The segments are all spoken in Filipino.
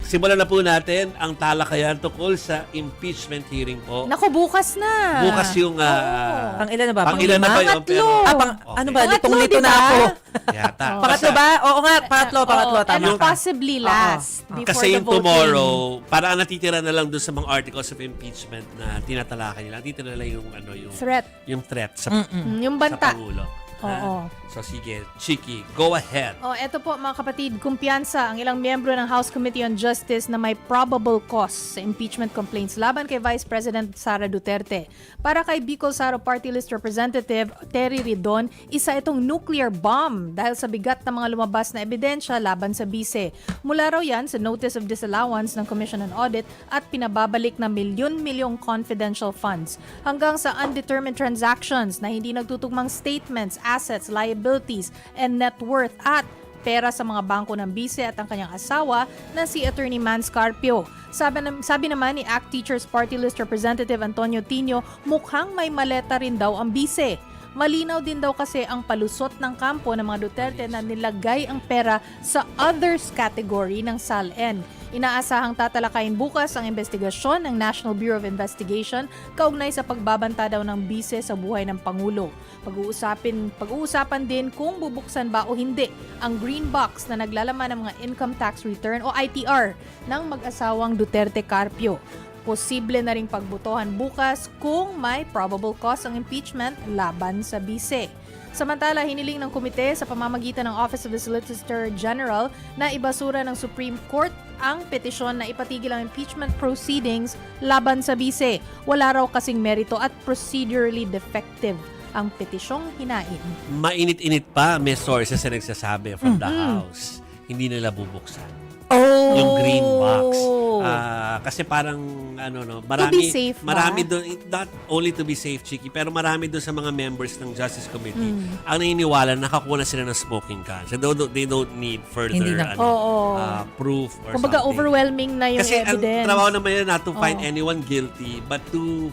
simulan na po natin ang talakayan tungkol sa impeachment hearing po. Naku, bukas na. Bukas yung... Pang ilan na ba? Pang ilan na ba yun? Pangatlo. Ano ba? Pangatlo, Litong-lito diba? na ako. Yata. Pangatlo ba? Oo nga, pangatlo, tama And ka. possibly last. Before Kasi the yung voting. tomorrow, para ang natitira na lang doon sa mga articles of impeachment na tinatalakay nila, natitira na lang yung, yung threat sa, Yung sa banta. Pangulo. Oo. So sige, Chiki, go ahead. Eto po mga kapatid, kumpiyansa ang ilang miyembro ng House Committee on Justice na may probable cause sa impeachment complaints laban kay Vice President Sara Duterte. Para kay Bicol Saro Party List Representative Terry Ridon, isa itong nuclear bomb dahil sa bigat ng mga lumabas na ebidensya laban sa bise. Mula raw yan sa Notice of Disallowance ng Commission on Audit at pinababalik na milyon-milyong confidential funds hanggang sa undetermined transactions na hindi nagtutugmang statements, assets, liabilities, and net worth at pera sa mga bangko ng bise at ang kanyang asawa na si Attorney Man Scarpio. Sabi naman ni ACT Teachers Party List Representative Antonio Tino, mukhang may maleta rin daw ang bise. Malinaw din daw kasi ang palusot ng kampo ng mga Duterte na nilagay ang pera sa others category ng SALN. Inaasahang tatalakayin bukas ang investigasyon ng National Bureau of Investigation kaugnay sa pagbabanta daw ng bise sa buhay ng Pangulo. Pag-uusapan din kung bubuksan ba o hindi ang green box na naglalaman ng mga income tax return o ITR ng mag-asawang Duterte Carpio. Posible na ring pagbutohan bukas kung may probable cause ang impeachment laban sa bise. Samantala, hiniling ng komite sa pamamagitan ng Office of the Solicitor General na ibasura ng Supreme Court ang petisyon na ipatigil ang impeachment proceedings laban sa bise. Wala raw kasing merito at procedurally defective ang petisyong hinain. Mainit-init pa, may sources na nagsasabi from the House. Hindi nila bubuksan. Oh! Yung green box. Kasi parang To be safe ba? marami doon, not only to be safe, Chiki, pero marami doon sa mga members ng Justice Committee ang naniniwala na nakakuha na sila ng smoking gun. So they don't need further Hindi na. proof or Kumbaga something. overwhelming na yung Kasi evidence. ang trabaho naman yun not to find anyone guilty but to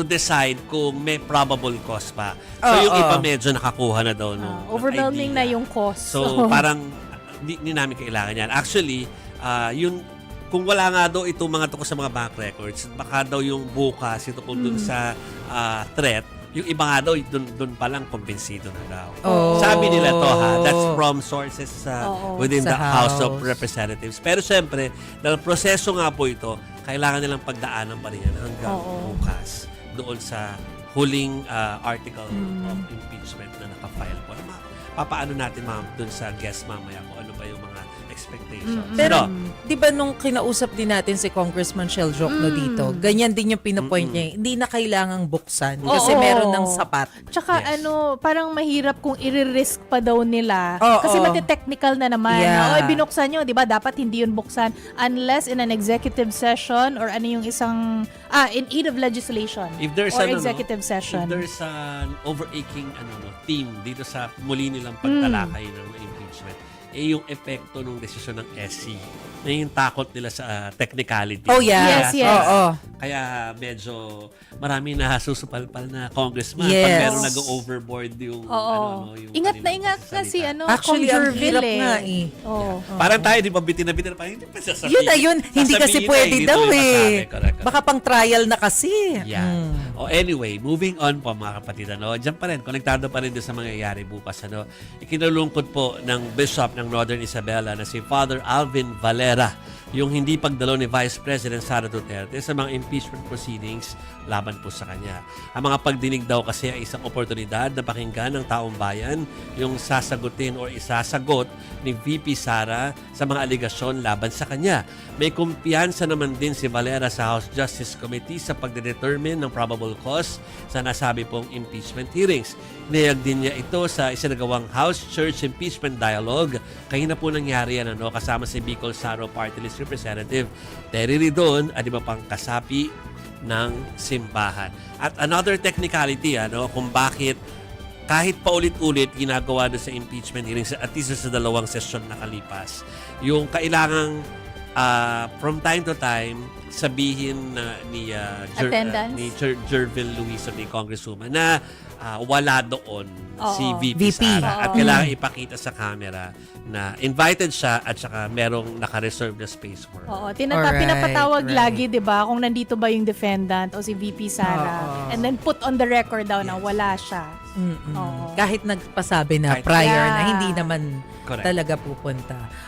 decide kung may probable cause pa. So yung iba medyo nakakuha na daw ng Overwhelming idea. na yung cause. So parang hindi namin kailangan yan. Actually, kung wala nga daw itong mga tukos sa mga bank records, baka daw yung bukas ito kung dun sa threat, yung iba nga daw dun pa lang kumbinsido na daw. Sabi nila to that's from sources within the Sa House of House. Representatives. Pero siyempre, dahil proseso nga po ito, kailangan nilang pagdaanan pa rin yan hanggang bukas doon sa huling article of impeachment na nakafile po. Papaano natin doon sa guest mamaya kung ano ba yung mga expectations. Pero, di ba nung kinausap din natin si Congressman Shell Jokno dito, ganyan din yung pinapoint niya. Hindi na kailangang buksan kasi meron ng sapat. Tsaka parang mahirap kung i-risk pa daw nila. Oo. Kasi mati-technical na naman. Yeah. Binuksan nyo, di ba? Dapat hindi yun buksan unless in an executive session or ano yung isang, in aid of legislation If there's or an, executive session. If there's an overaching theme dito sa muli nilang pagtalakay ng impeachment, yung epekto ng desisyon ng SC na yung takot nila sa technicality. Oh, yeah. Yes. Oo. Kaya medyo marami na susupalpal na congressman Yes. pag meron nag-overboard yung yung Ingat na kanilang ingat na si salita. Actually, ang Conjureville hirap nga eh. Parang tayo, di ba, bitin na bitin, parang hindi pa sasabihin. Yun na yun. Hindi kasi Sasabihin na, pwede hindi daw tuloy eh. masabi. Correct. Baka pang trial na kasi. Yeah. Anyway, moving on po mga kapatid. Diyan pa rin, konektado pa rin din sa mangyayari bukas. Ikinalungkot po ng Bishop ng Northern Isabela na si Father Alvin Valera yung hindi pagdalo ni Vice President Sara Duterte sa mga impeachment proceedings laban po sa kanya. Ang mga pagdinig daw kasi ay isang oportunidad na pakinggan ng taong bayan yung sasagutin o isasagot ni VP Sara sa mga aligasyon laban sa kanya. May kumpiyansa naman din si Valera sa House Justice Committee sa pagdedetermine ng probable cause sa nasabi pong impeachment hearings. Niyag din niya ito sa isinagawang House Church Impeachment Dialogue. Kahina po nangyari yan kasama si Bicol Saro Party List Representative Terry Ridon at iba pang kasapi ng simbahan. At another technicality kung bakit kahit paulit-ulit ginagawa doon sa impeachment hearings at least sa dalawang session na kalipas, yung kailangang from time to time, sabihin na ni Attendance? ni Jervil Luis o ni Congresswoman na wala doon si Oo. VP VP. Sara. At Oo. kailangan ipakita sa camera na invited siya at saka merong naka-reserve na space for her. Oo, Alright, pinapatawag right. lagi, 'di ba, kung nandito ba yung defendant o si VP Sara. Oo. And then put on the record daw na wala siya. Mm-mm. Oo. Kahit nagpasabi na Kahit- prior Yeah. na hindi naman Correct. talaga pupunta.